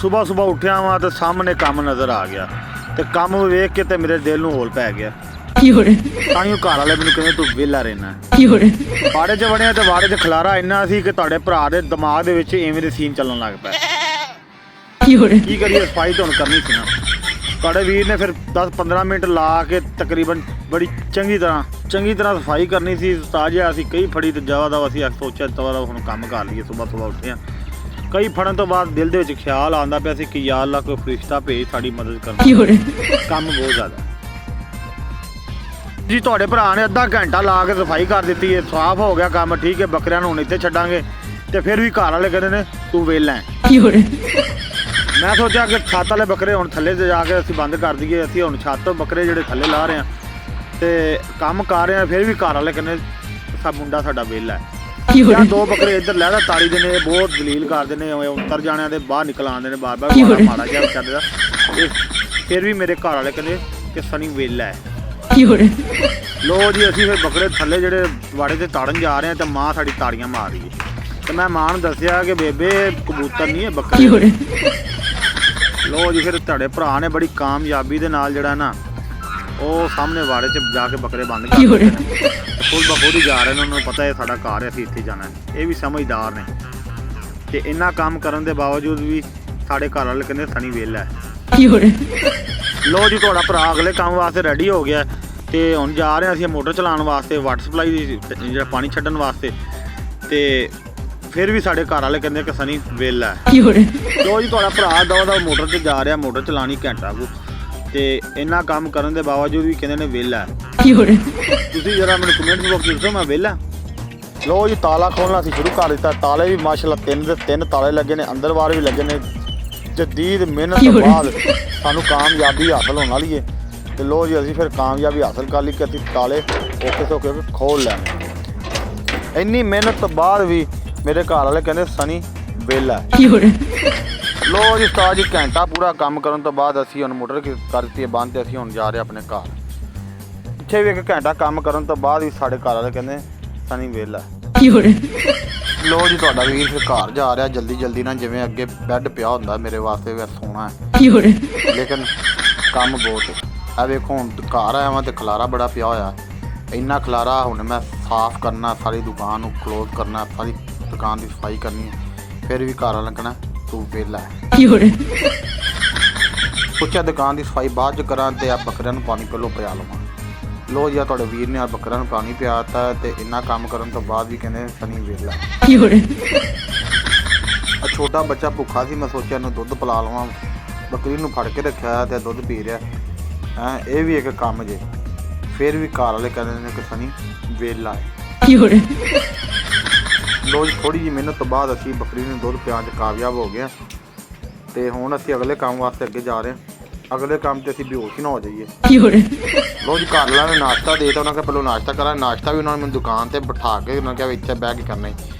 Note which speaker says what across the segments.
Speaker 1: ਸੁਬਾਹ ਸੁਬਾਹ ਉੱਠਿਆ ਵਾਂ ਤੇ ਸਾਹਮਣੇ ਕੰਮ ਨਜ਼ਰ ਆ ਗਿਆ ਤੇ ਕੰਮ ਵੇਖ ਕੇ ਤੇ ਮੇਰੇ ਦਿਲ ਨੂੰ ਹੋਲ ਪੈ ਗਿਆ। ਤਾਂਹੀਓ ਘਰ ਵਾਲੇ ਮੈਨੂੰ ਕਹਿੰਦੇ ਤੂੰ ਵਿਹਲਾ ਰਹਿਣਾ। ਵਾੜੇ 'ਚ ਵੜਿਆ ਤੇ ਵਾੜੇ 'ਚ ਖਲਾਰਾ ਇੰਨਾ ਸੀ ਕਿ ਤੁਹਾਡੇ ਭਰਾ ਦੇ ਦਿਮਾਗ ਦੇ ਵਿੱਚ ਇਵੇਂ ਦੇ ਸੀਨ ਚੱਲਣ ਲੱਗ ਪਏ। ਕੀ ਕਰੀਏ, ਸਫਾਈ ਤਾਂ ਹੁਣ ਕਰਨੀ ਸੀ ਨਾ। ਤੁਹਾਡੇ ਵੀਰ ਨੇ ਫਿਰ 10-15 ਮਿੰਟ ਲਾ ਕੇ ਤਕਰੀਬਨ ਬੜੀ ਚੰਗੀ ਤਰ੍ਹਾਂ ਸਫਾਈ ਕਰਨੀ ਸੀ। ਉਸਤਾਦ ਜੀ ਅਸੀਂ ਕਈ ਫੜੀ ਤੇ ਦਵਾ ਅਸੀਂ ਸੋਚਿਆ ਦਵਾ ਹੁਣ ਕੰਮ ਕਰ ਲਈਏ। ਸੁਬਾਹ ਉੱਠੇ ਹਾਂ, ਕਈ ਫੜਨ ਤੋਂ ਬਾਅਦ ਦਿਲ ਦੇ ਵਿੱਚ ਖਿਆਲ ਆਉਂਦਾ ਪਿਆ ਸੀ ਕਿ ਯਾ ਅੱਲਾ ਕੋਈ ਫਰਿਸ਼ਤਾ ਭੇਜ ਸਾਡੀ ਮਦਦ ਕਰਨ। ਕੰਮ ਬਹੁਤ ਜ਼ਿਆਦਾ ਜੀ। ਤੁਹਾਡੇ ਭਰਾ ਨੇ ਅੱਧਾ ਘੰਟਾ ਲਾ ਕੇ ਸਫਾਈ ਕਰ ਦਿੱਤੀ ਹੈ, ਸਾਫ਼ ਹੋ ਗਿਆ ਕੰਮ, ਠੀਕ ਹੈ। ਬੱਕਰਿਆਂ ਨੂੰ ਹੁਣ ਇੱਥੇ ਛੱਡਾਂਗੇ ਤੇ ਫਿਰ ਵੀ ਘਰ ਵਾਲੇ ਕਹਿੰਦੇ ਨੇ ਤੂੰ ਵਿਹਲਾ ਹੈ। ਮੈਂ ਸੋਚਿਆ ਕਿ ਛੱਤ ਵਾਲੇ ਬੱਕਰੇ ਹੁਣ ਥੱਲੇ ਤੇ ਜਾ ਕੇ ਅਸੀਂ ਬੰਦ ਕਰ ਦਈਏ। ਅਸੀਂ ਹੁਣ ਛੱਤ ਤੋਂ ਬੱਕਰੇ ਜਿਹੜੇ ਥੱਲੇ ਲਾ ਰਹੇ ਹਾਂ ਤੇ ਕੰਮ ਕਰ ਰਹੇ ਹਾਂ, ਫਿਰ ਵੀ ਘਰ ਵਾਲੇ ਕਹਿੰਦੇ ਸਭ ਮੁੰਡਾ ਸਾਡਾ ਵਿਹਲਾ ਹੈ। ਜਾਂ 2 ਬੱਕਰੇ ਇੱਧਰ ਲਹਿਦਾ ਤਾੜੀ ਦੇ ਨੇ, ਬਹੁਤ ਦਲੀਲ ਕਰਦੇ ਨੇ, ਉੱਤਰ ਜਾਣਿਆਂ ਦੇ ਬਾਹਰ ਨਿਕਲ ਆਉਂਦੇ ਨੇ ਬਾਰ ਮਾੜਾ ਜਿਹਾ ਚੱਲਦਾ। ਫਿਰ ਵੀ ਮੇਰੇ ਘਰ ਵਾਲੇ ਕਹਿੰਦੇ ਕਿ ਸਨੀ ਵਿਹਲਾ ਹੈ। ਲੋ ਜੀ, ਅਸੀਂ ਫਿਰ ਬੱਕਰੇ ਥੱਲੇ ਜਿਹੜੇ ਵਾੜੇ ਤੇ ਤਾੜਨ ਜਾ ਰਹੇ ਹਾਂ ਤੇ ਮਾਂ ਸਾਡੀ ਤਾੜੀਆਂ ਮਾਰ ਰਹੀ ਹੈ ਤੇ ਮੈਂ ਮਾਂ ਨੂੰ ਦੱਸਿਆ ਕਿ ਬੇਬੇ ਕਬੂਤਰ ਨਹੀਂ ਹੈ, ਬੱਕਰੇ। ਲੋ ਜੀ, ਫਿਰ ਤੁਹਾਡੇ ਭਰਾ ਨੇ ਬੜੀ ਕਾਮਯਾਬੀ ਦੇ ਨਾਲ ਜਿਹੜਾ ਨਾ ਉਹ ਸਾਹਮਣੇ ਵਾੜੇ 'ਚ ਜਾ ਕੇ ਬੱਕਰੇ ਬੰਦ ਕਰ ਦਿੱਤੇ ਨੇ। ਖੁਦ ਬਖੁਦ ਹੀ ਜਾ ਰਹੇ ਨੇ, ਉਹਨਾਂ ਨੂੰ ਪਤਾ ਹੈ ਸਾਡਾ ਘਰ ਹੈ, ਅਸੀਂ ਇੱਥੇ ਜਾਣਾ ਹੈ। ਇਹ ਵੀ ਸਮਝਦਾਰ ਨੇ ਤੇ ਇੰਨਾ ਕੰਮ ਕਰਨ ਦੇ ਬਾਵਜੂਦ ਵੀ ਸਾਡੇ ਘਰ ਵਾਲੇ ਕਹਿੰਦੇ ਸਨੀ ਵਿਹਲਾ ਹੈ। ਲੋ ਜੀ, ਤੁਹਾਡਾ ਭਰਾ ਅਗਲੇ ਕੰਮ ਵਾਸਤੇ ਰੈਡੀ ਹੋ ਗਿਆ ਤੇ ਹੁਣ ਜਾ ਰਹੇ ਹਾਂ ਅਸੀਂ ਮੋਟਰ ਚਲਾਉਣ ਵਾਸਤੇ, ਵਾਟਰ ਸਪਲਾਈ ਜਿਹੜਾ ਪਾਣੀ ਛੱਡਣ ਵਾਸਤੇ। ਤੇ ਫਿਰ ਵੀ ਸਾਡੇ ਘਰ ਵਾਲੇ ਕਹਿੰਦੇ ਕਿ ਸਨੀ ਵਿਹਲਾ ਹੈ। ਲੋ ਜੀ, ਤੁਹਾਡਾ ਭਰਾ ਦਵਾ ਮੋਟਰ 'ਤੇ ਜਾ ਰਿਹਾ, ਮੋਟਰ ਚਲਾਉਣੀ ਘੰਟਾ ਕੁ, ਤੇ ਇੰਨਾ ਕੰਮ ਕਰਨ ਦੇ ਬਾਵਜੂਦ ਵੀ ਕਹਿੰਦੇ ਨੇ ਵਿਹਲਾ ਹੈ। ਤੁਸੀਂ ਜਰਾ ਮੈਨੂੰ ਕਮੈਂਟ ਬਾਕਸ ਵਿੱਚ ਦੱਸੋ ਮੈਂ ਵਿਹਲਾ। ਲੋ ਜੀ, ਤਾਲਾ ਖੋਲ੍ਹਣਾ ਅਸੀਂ ਸ਼ੁਰੂ ਕਰ ਦਿੱਤਾ। ਤਾਲੇ ਵੀ ਮਾਸ਼ਾਅੱਲਾ 3 ਦੇ 3 ਤਾਲੇ ਲੱਗੇ ਨੇ, ਅੰਦਰ ਬਾਹਰ ਵੀ ਲੱਗੇ ਨੇ। ਜਦੀਦ ਮਿਹਨਤ ਤੋਂ ਬਾਅਦ ਸਾਨੂੰ ਕਾਮਯਾਬੀ ਹਾਸਲ ਹੋਣ ਵਾਲੀ ਹੈ ਤੇ ਲੋ ਜੀ, ਅਸੀਂ ਫਿਰ ਕਾਮਯਾਬੀ ਹਾਸਲ ਕਰ ਲਈ ਕਿ ਅਸੀਂ ਤਾਲੇ ਔਖੇ ਸੌਖੇ ਖੋਲ੍ਹ ਲੈਣੇ। ਇੰਨੀ ਮਿਹਨਤ ਤੋਂ ਬਾਅਦ ਵੀ ਮੇਰੇ ਘਰ ਵਾਲੇ ਕਹਿੰਦੇ ਸਨੀ ਵਿਹਲਾ ਹੈ। ਲੋ ਜੀ, ਉਸਤਾਦ ਜੀ ਘੰਟਾ ਪੂਰਾ ਕੰਮ ਕਰਨ ਤੋਂ ਬਾਅਦ ਅਸੀਂ ਹੁਣ ਮੋਟਰ ਕਰ ਦਿੱਤੀ ਹੈ ਬੰਦ ਤੇ ਅਸੀਂ ਹੁਣ ਜਾ ਰਹੇ ਆਪਣੇ ਘਰ। ਪਿੱਛੇ ਵੀ 1 ਘੰਟਾ ਕੰਮ ਕਰਨ ਤੋਂ ਬਾਅਦ ਵੀ ਸਾਡੇ ਘਰ ਵਾਲੇ ਕਹਿੰਦੇ ਸਨੀ ਵਿਹਲਾ ਹੈ। ਲੋ ਜੀ, ਤੁਹਾਡਾ ਵੀਰ ਫਿਰ ਘਰ ਜਾ ਰਿਹਾ ਜਲਦੀ ਨਾਲ, ਜਿਵੇਂ ਅੱਗੇ ਬੈੱਡ ਪਿਆ ਹੁੰਦਾ ਮੇਰੇ ਵਾਸਤੇ ਵੀ ਸੋਣਾ ਹੈ, ਲੇਕਿਨ ਕੰਮ ਬਹੁਤ ਹੈ। ਆ ਵੇਖੋ ਹੁਣ ਘਰ ਆਇਆ ਵਾਂ ਤੇ ਖਲਾਰਾ ਬੜਾ ਪਿਆ ਹੋਇਆ, ਇੰਨਾ ਖਲਾਰਾ। ਹੁਣ ਮੈਂ ਸਾਫ਼ ਕਰਨਾ, ਸਾਰੀ ਦੁਕਾਨ ਨੂੰ ਕਲੋਜ਼ ਕਰਨਾ, ਸਾਰੀ ਦੁਕਾਨ ਦੀ ਸਫਾਈ ਕਰਨੀ ਹੈ। ਫਿਰ ਵੀ ਘਰ ਵਾਲਾ ਕਹਿਣਾ ਤੂੰ ਵਿਹਲਾ ਹੈ। ਸੋਚਿਆ ਦੁਕਾਨ ਦੀ ਸਫਾਈ ਬਾਅਦ 'ਚ ਕਰਾਂ ਤੇ ਆ ਬੱਕਰਿਆਂ ਨੂੰ ਪਾਣੀ ਪਹਿਲੋਂ ਪਿਆ ਲਵਾਂ। ਲੋ ਜੀ, ਤੁਹਾਡੇ ਵੀਰ ਨੇ ਆ ਬੱਕਰਿਆਂ ਨੂੰ ਪਾਣੀ ਪਿਆ ਦਿੱਤਾ ਤੇ ਇੰਨਾ ਕੰਮ ਕਰਨ ਤੋਂ ਬਾਅਦ ਵੀ ਕਹਿੰਦੇ ਸਨੀ ਵਿਹਲਾ। ਛੋਟਾ ਬੱਚਾ ਭੁੱਖਾ ਸੀ, ਮੈਂ ਸੋਚਿਆ ਇਹਨੂੰ ਦੁੱਧ ਪਿਲਾ ਲਵਾਂ। ਬੱਕਰੀ ਨੂੰ ਫੜ ਕੇ ਰੱਖਿਆ ਤੇ ਦੁੱਧ ਪੀ ਰਿਹਾ ਹੈ। ਇਹ ਵੀ ਇੱਕ ਕੰਮ ਜੇ। ਫਿਰ ਵੀ ਘਰ ਵਾਲੇ ਕਹਿੰਦੇ ਨੇ ਕਿ ਸਨੀ ਵਿਹਲਾ ਹੈ। ਲੋ ਜੀ, ਥੋੜ੍ਹੀ ਜਿਹੀ ਮਿਹਨਤ ਤੋਂ ਬਾਅਦ ਅਸੀਂ ਬੱਕਰੀ ਨੂੰ ਦੁੱਧ ਪਿਆਉਣ 'ਚ ਕਾਮਯਾਬ ਹੋ ਗਏ ਤੇ ਹੁਣ ਅਸੀਂ ਅਗਲੇ ਕੰਮ ਵਾਸਤੇ ਅੱਗੇ ਜਾ ਰਹੇ ਹਾਂ। ਅਗਲੇ ਕੰਮ 'ਤੇ ਅਸੀਂ ਬੇਹੋਸ਼ ਹੀ ਨਾ ਹੋ ਜਾਈਏ। ਲੋ ਜੀ, ਘਰ ਵਾਲਿਆਂ ਨੇ ਨਾਸ਼ਤਾ ਦੇ ਦਿੱਤਾ। ਉਹਨਾਂ ਕਹਿੰਦਾ ਪਹਿਲਾਂ ਨਾਸ਼ਤਾ ਕਰਾਂ। ਨਾਸ਼ਤਾ ਵੀ ਉਹਨਾਂ ਨੇ ਮੈਨੂੰ ਦੁਕਾਨ 'ਤੇ ਬਿਠਾ ਕੇ ਉਹਨਾਂ ਕਿਹਾ ਇੱਥੇ ਬਹਿ ਕੇ ਕਰਨਾ।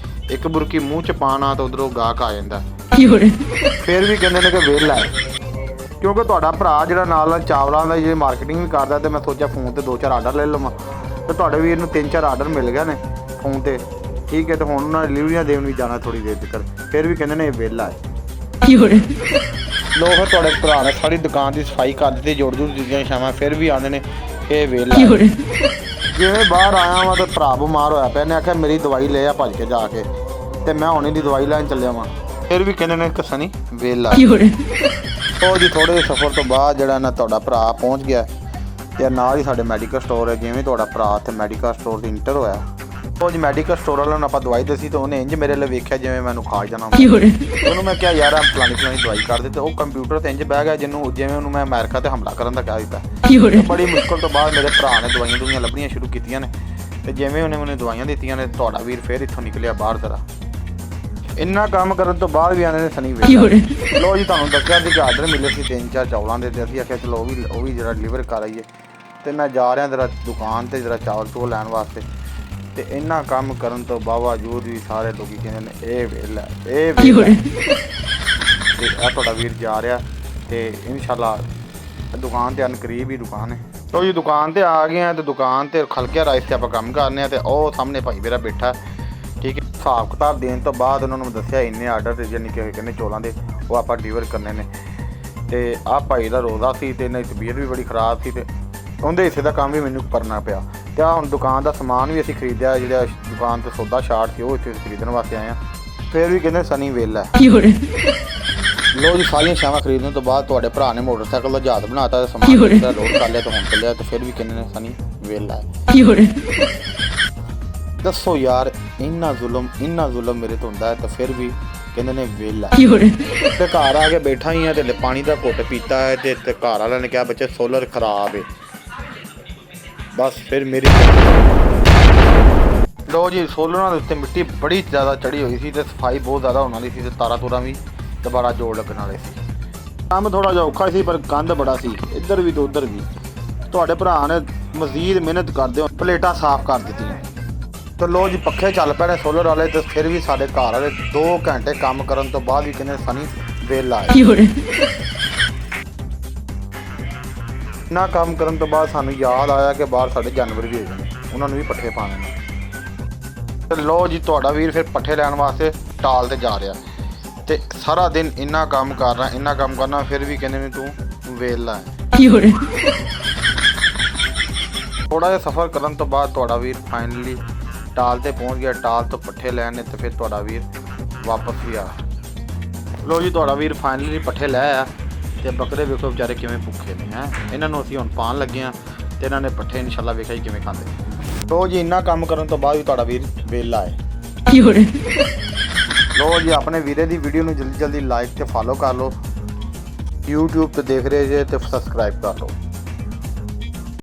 Speaker 1: ਇੱਕ ਬੁਰਕੀ ਮੂੰਹ 'ਚ ਪਾਉਣਾ ਤਾਂ ਉੱਧਰੋਂ ਗਾਹਕ ਆ ਜਾਂਦਾ। ਫਿਰ ਵੀ ਕਹਿੰਦੇ ਨੇ ਕਿ ਵਿਹਲਾ ਹੈ, ਕਿਉਂਕਿ ਤੁਹਾਡਾ ਭਰਾ ਜਿਹੜਾ ਨਾਲ ਚਾਵਲਾਂ ਦਾ ਜੇ ਮਾਰਕੀਟਿੰਗ ਵੀ ਕਰਦਾ ਤੇ ਮੈਂ ਸੋਚਿਆ ਫੋਨ 'ਤੇ 2-4 ਆਰਡਰ ਲੈ ਲਵਾਂ ਤੇ ਤੁਹਾਡੇ ਵੀਰ ਨੂੰ 3-4 ਆਰਡਰ ਮਿਲ ਗਏ ਨੇ ਫੋਨ 'ਤੇ, ਠੀਕ ਹੈ। ਤੇ ਹੁਣ ਉਹਨਾਂ ਨੇ ਡਿਲੀਵਰੀਆਂ ਦੇਣ ਵੀ ਜਾਣਾ ਥੋੜ੍ਹੀ ਦੇਰ ਤੱਕ। ਫਿਰ ਵੀ ਕਹਿੰਦੇ ਨੇ ਇਹ ਵਿਹਲਾ ਹੈ। ਲੋ ਫਿਰ ਤੁਹਾਡੇ ਭਰਾ ਨੇ ਸਾਰੀ ਦੁਕਾਨ ਦੀ ਸਫਾਈ ਕਰ ਦਿੱਤੀ, ਜੋੜ ਦਿੱਤੀਆਂ ਸ਼ਾਮਾਂ, ਫਿਰ ਵੀ ਆਉਂਦੇ ਨੇ ਇਹ ਵਿਹਲਾ। ਜਿਵੇਂ ਬਾਹਰ ਆਇਆ ਵਾਂ ਤਾਂ ਭਰਾ ਬਿਮਾਰ ਹੋਇਆ ਪਿਆ, ਇਹਨੇ ਆਖਿਆ ਮੇਰੀ ਦਵਾਈ ਲੈ ਆ ਭੱਜ ਕੇ ਜਾ ਕੇ, ਤੇ ਮੈਂ ਹੁਣ ਇਹਦੀ ਦਵਾਈ ਲੈਣ ਚੱਲਿਆ ਵਾਂ। ਫਿਰ ਵੀ ਕਹਿੰਦੇ ਨੇ ਕਿ ਸਨੀ ਵਿਹਲਾ। ਉਹ ਜੀ, ਥੋੜ੍ਹੇ ਜਿਹੇ ਸਫ਼ਰ ਤੋਂ ਬਾਅਦ ਜਿਹੜਾ ਨਾ ਤੁਹਾਡਾ ਭਰਾ ਪਹੁੰਚ ਗਿਆ ਤੇ ਨਾਲ ਹੀ ਸਾਡੇ ਮੈਡੀਕਲ ਸਟੋਰ ਹੈ। ਜਿਵੇਂ ਤੁਹਾਡਾ ਭਰਾ ਉੱਥੇ ਮੈਡੀਕਲ ਸਟੋਰ 'ਤੇ ਇੰਟਰ ਹੋਇਆ, ਉਹ ਜੀ ਮੈਡੀਕਲ ਸਟੋਰ ਵਾਲਿਆਂ ਨੂੰ ਆਪਾਂ ਦਵਾਈ ਦੱਸੀ ਤੇ ਉਹਨੇ ਇੰਝ ਮੇਰੇ ਲਈ ਵੇਖਿਆ ਜਿਵੇਂ ਮੈਨੂੰ ਖਾ ਜਾਣਾ। ਉਹਨੂੰ ਮੈਂ ਕਿਹਾ ਯਾਰ ਫਲਾਣੀ ਦਵਾਈ ਕਰ ਦੇ, ਤੇ ਉਹ ਕੰਪਿਊਟਰ 'ਤੇ ਇੰਝ ਬਹਿ ਗਿਆ ਜਿਵੇਂ ਉਹਨੂੰ ਮੈਂ ਅਮਰੀਕਾ 'ਤੇ ਹਮਲਾ ਕਰਨ ਦਾ ਕਹਿ ਦਿੱਤਾ। ਬੜੀ ਮੁਸ਼ਕਿਲ ਤੋਂ ਬਾਅਦ ਮੇਰੇ ਭਰਾ ਨੇ ਦਵਾਈਆਂ ਲੱਭਣੀਆਂ ਸ਼ੁਰੂ ਕੀਤੀਆਂ ਨੇ ਤੇ ਜਿਵੇਂ ਉਹਨੇ ਮੈਨੂੰ ਦਵਾਈਆਂ ਦਿੱਤੀਆਂ ਨੇ, ਤੁਹਾਡਾ ਵੀਰ ਫਿਰ ਇੱਥੋਂ ਨਿਕਲਿਆ ਬਾਹਰ ਤਰ੍ਹਾਂ। ਇੰਨਾ ਕੰਮ ਕਰਨ ਤੋਂ ਬਾਅਦ ਵੀ ਆਉਂਦੇ ਨੇ ਸਨੀ ਵਿਹਲਾ। ਲੋ ਜੀ, ਤੁਹਾਨੂੰ ਦੱਸਿਆ ਸੀ ਕਿ ਆਰਡਰ ਮਿਲੇ ਸੀ 3-4 ਚੌਲਾਂ ਦੇ, ਤੇ ਅਸੀਂ ਆਖਿਆ ਚਲੋ ਉਹ ਵੀ ਜਿਹੜਾ ਡਿਲੀਵਰ ਕਰ ਆਈਏ। ਤੇ ਮੈਂ ਜਾ ਰਿਹਾ ਜਰਾ ਦੁਕਾਨ 'ਤੇ ਜਰਾ ਚਾਵਲ ਚੂਵਲ ਲੈਣ ਵਾਸਤੇ। ਤੇ ਇੰਨਾ ਕੰਮ ਕਰਨ ਤੋਂ ਬਾਵਜੂਦ ਵੀ ਸਾਰੇ ਲੋਕ ਕਹਿੰਦੇ ਨੇ ਇਹ ਵਿਹਲਾ, ਇਹ ਵਿਹਲਾ। ਤੇ ਇਹ ਤੁਹਾਡਾ ਵੀਰ ਜਾ ਰਿਹਾ ਤੇ ਇਨਸ਼ਾਅੱਲਾ ਦੁਕਾਨ 'ਤੇ ਕਰੀਬ ਹੀ ਦੁਕਾਨ ਹੈ। ਲੋ ਜੀ, ਦੁਕਾਨ 'ਤੇ ਆ ਗਏ ਹਾਂ ਤੇ ਦੁਕਾਨ 'ਤੇ ਖਲਕਿਆ ਰਾਈਸ 'ਤੇ ਆਪਾਂ ਕੰਮ ਕਰਨੇ ਆ। ਤੇ ਉਹ ਸਾਹਮਣੇ ਭਾਈ ਮੇਰਾ ਬੈਠਾ, ਠੀਕ ਹੈ। ਹਿਸਾਬ ਕਿਤਾਬ ਦੇਣ ਤੋਂ ਬਾਅਦ ਉਹਨਾਂ ਨੂੰ ਦੱਸਿਆ ਇੰਨੇ ਆਰਡਰ ਯਾਨੀ ਕਿ ਕਹਿੰਦੇ ਚੌਲਾਂ ਦੇ ਉਹ ਆਪਾਂ ਡਿਲੀਵਰ ਕਰਨੇ ਨੇ। ਤੇ ਆਹ ਭਾਈ ਦਾ ਰੋਜ਼ਾ ਸੀ ਤੇ ਇਹਨਾਂ ਦੀ ਤਬੀਅਤ ਵੀ ਬੜੀ ਖ਼ਰਾਬ ਸੀ ਤੇ ਉਹਦੇ ਹਿੱਸੇ ਦਾ ਕੰਮ ਵੀ ਮੈਨੂੰ ਕਰਨਾ ਪਿਆ। ਤੇ ਆਹ ਹੁਣ ਦੁਕਾਨ ਦਾ ਸਮਾਨ ਵੀ ਅਸੀਂ ਖਰੀਦਿਆ, ਜਿਹੜਾ ਦੁਕਾਨ ਤੋਂ ਸੌਦਾ ਸ਼ਾਰਟ ਸੀ ਉਹ ਇੱਥੇ ਖਰੀਦਣ ਵਾਸਤੇ ਆਏ ਹਾਂ। ਫਿਰ ਵੀ ਕਹਿੰਦੇ ਸਨੀ ਵੇਲਾ ਲੋ ਜੀ। ਸਾਰੀਆਂ ਸ਼ਾਵਾਂ ਖਰੀਦਣ ਤੋਂ ਬਾਅਦ ਤੁਹਾਡੇ ਭਰਾ ਨੇ ਮੋਟਰਸਾਈਕਲ ਦਾ ਜਹਾਜ਼ ਬਣਾਤਾ ਤੇ ਸਮਾਨ ਲੋਡ ਕਰ ਲਿਆ ਤੇ ਹੁਣ ਚੱਲਿਆ ਤੇ ਫਿਰ ਵੀ ਕਹਿੰਦੇ ਨੇ ਸਨੀ ਵੇਲਾ ਦੱਸੋ ਯਾਰ, ਇੰਨਾ ਜ਼ੁਲਮ ਮੇਰੇ ਤੋਂ ਹੁੰਦਾ ਹੈ ਤੇ ਫਿਰ ਵੀ ਕਹਿੰਦੇ ਨੇ ਵੇਲਾ। ਤੇ ਘਰ ਆ ਕੇ ਬੈਠਾ ਹੀ ਆ ਤੇ ਪਾਣੀ ਦਾ ਘੁੱਟ ਪੀਤਾ ਹੈ ਤੇ ਘਰ ਵਾਲਿਆਂ ਨੇ ਕਿਹਾ ਬੱਚੇ ਸੋਲਰ ਖਰਾਬ ਹੈ। ਬਸ ਫਿਰ ਮੇਰੀ ਲੋ ਜੀ, ਸੋਲਰਾਂ ਦੇ ਉੱਤੇ ਮਿੱਟੀ ਬੜੀ ਜ਼ਿਆਦਾ ਚੜੀ ਹੋਈ ਸੀ ਤੇ ਸਫਾਈ ਬਹੁਤ ਜ਼ਿਆਦਾ ਹੋਣ ਵਾਲੀ ਸੀ ਤੇ ਤਾਰਾਂ ਤੂਰਾਂ ਵੀ ਦੁਬਾਰਾ ਜੋੜ ਲੱਗਣ ਵਾਲੇ ਸੀ। ਕੰਮ ਥੋੜਾ ਜਿਹਾ ਔਖਾ ਸੀ ਪਰ ਗੰਦ ਬੜਾ ਸੀ ਇੱਧਰ ਵੀ ਤੇ ਉੱਧਰ ਵੀ। ਤੁਹਾਡੇ ਭਰਾ ਨੇ ਮਜ਼ੀਦ ਮਿਹਨਤ ਕਰਦੇ ਹੋ ਪਲੇਟਾਂ ਸਾਫ਼ ਕਰ ਦਿੱਤੀਆਂ। ਤੇ ਲੋ ਜੀ, ਪੱਖੇ ਚੱਲ ਪਏ ਨੇ ਸੋਲਰ ਵਾਲੇ ਤੇ ਫਿਰ ਵੀ ਸਾਡੇ ਘਰ ਵਾਲੇ 2 ਘੰਟੇ ਕੰਮ ਕਰਨ ਤੋਂ ਬਾਅਦ ਵੀ ਕਹਿੰਦੇ ਸਨੀ ਵੇਲਾ ਹੈ। ਨਾ ਕੰਮ ਕਰਨ ਤੋਂ ਬਾਅਦ ਸਾਨੂੰ ਯਾਦ ਆਇਆ ਕਿ ਬਾਹਰ ਸਾਡੇ ਜਾਨਵਰ ਵੀ ਹੈਗੇ ਨੇ, ਉਹਨਾਂ ਨੂੰ ਵੀ ਪੱਠੇ ਪਾਣੇ ਨੇ। ਤੇ ਲੋ ਜੀ, ਤੁਹਾਡਾ ਵੀਰ ਫਿਰ ਪੱਠੇ ਲੈਣ ਵਾਸਤੇ ਟਾਲ ਤੇ ਜਾ ਰਿਹਾ ਤੇ ਸਾਰਾ ਦਿਨ ਇੰਨਾ ਕੰਮ ਕਰਨਾ ਫਿਰ ਵੀ ਕਹਿੰਦੇ ਨੇ ਤੂੰ ਵੇਲਾ ਹੈ। ਥੋੜਾ ਜਿਹਾ ਸਫ਼ਰ ਕਰਨ ਤੋਂ ਬਾਅਦ ਤੁਹਾਡਾ ਵੀਰ ਫਾਈਨਲੀ ਟਾਲ ਤੇ ਪਹੁੰਚ ਗਿਆ। ਟਾਲ ਤੋਂ ਪੱਠੇ ਲੈਣ ਤੇ ਫਿਰ ਤੁਹਾਡਾ ਵੀਰ ਵਾਪਸ ਵੀ ਆ। ਲੋ ਜੀ, ਤੁਹਾਡਾ ਵੀਰ ਫਾਈਨਲੀ ਪੱਠੇ ਲੈ ਆਇਆ ਤੇ ਬੱਕਰੇ ਵੇਖੋ ਵਿਚਾਰੇ ਕਿਵੇਂ ਭੁੱਖੇ ਨੇ ਹੈ। ਇਹਨਾਂ ਨੂੰ ਅਸੀਂ ਹੁਣ ਪਾਣ ਲੱਗੇ ਹਾਂ ਤੇ ਇਹਨਾਂ ਨੇ ਪੱਠੇ ਇਨਸ਼ਾਅੱਲਾ ਵੇਖਿਆ ਕਿਵੇਂ ਖਾਂਦੇ। ਲੋ ਜੀ, ਇੰਨਾ ਕੰਮ ਕਰਨ ਤੋਂ ਬਾਅਦ ਵੀ ਤੁਹਾਡਾ ਵੀਰ ਵੇਲਾ ਹੈ। ਲੋ ਜੀ, ਆਪਣੇ ਵੀਰੇ ਦੀ ਵੀਡੀਓ ਨੂੰ ਜਲਦੀ ਲਾਈਕ ਤੇ ਫਾਲੋ ਕਰ ਲਓ। YouTube ਤੇ ਦੇਖ ਰਹੇ ਜੇ ਤੇ ਸਬਸਕ੍ਰਾਈਬ ਕਰ ਲਓ।